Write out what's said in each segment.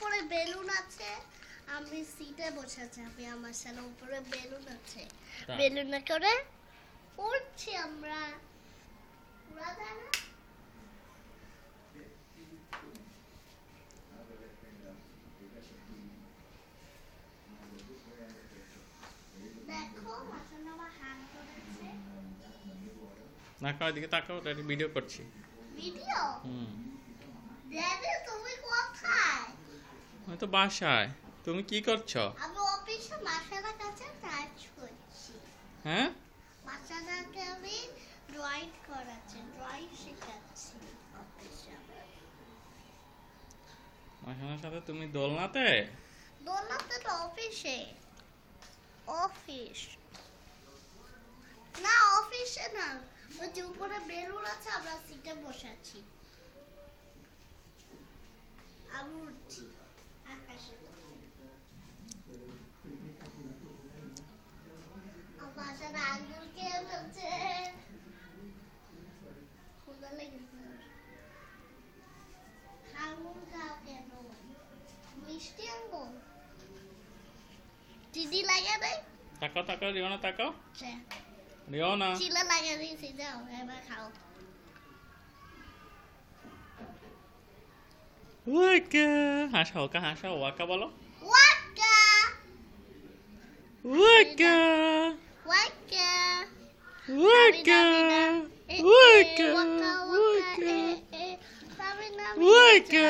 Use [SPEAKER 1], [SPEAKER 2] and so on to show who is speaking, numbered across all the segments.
[SPEAKER 1] উপরে বেলুন আছে, আমি সিটে বসে আছি, আমি আমার সাথে উপরে বেলুন আছে, বেলুনে করে উড়ছি আমরা। উড়া যায় না? দেখো মাসান আমার হাত ধরেছে।
[SPEAKER 2] নাকাও এদিকে তাকাও, এটা ভিডিও করছি।
[SPEAKER 1] ভিডিও?
[SPEAKER 2] হুম।
[SPEAKER 1] দাদা তুমি কোথায়?
[SPEAKER 2] আমি তো বাসায়। তুমি কি করছো?
[SPEAKER 1] আমি অফিসে মাসানের কাছে কাজ করছি।
[SPEAKER 2] হ্যাঁ?
[SPEAKER 1] মাসানাকে আমি ড্রয়িং করাচ্ছি, ড্রয়িং শেখাচ্ছি অফিসে।
[SPEAKER 2] মাসানের সাথে তুমি দোলনাতে?
[SPEAKER 1] দোলনাতে তো অফিসে। অফিস না, অফিসে না, ওই যে উপরে বেলুন আছে, আমরা সিটে বসে আছি। আমি উঠছি আকাশে। আমার সাথে আঙ্গুল খেয়ে ফেলছে, ক্ষুধা লেগেছে। আঙ্গুল খাও কেন? মিষ্টি আঙ্গুল দিদি লাগে নাই?
[SPEAKER 2] তাকাও তাকাও, রিওনা তাকাও।
[SPEAKER 1] আচ্ছা,
[SPEAKER 2] রিওনা।
[SPEAKER 1] চিলা লাগে দিয়েছি, যাও এবার খাও।
[SPEAKER 2] ওয়াকা। হাসাও, কা হাসাও, ওয়াকা বলো।
[SPEAKER 1] Waka
[SPEAKER 2] Waka.
[SPEAKER 1] Waka
[SPEAKER 2] Waka. Waka. Waka. Waka.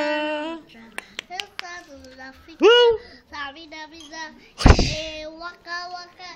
[SPEAKER 2] Woo!
[SPEAKER 1] Sabi na bisa, waka waka,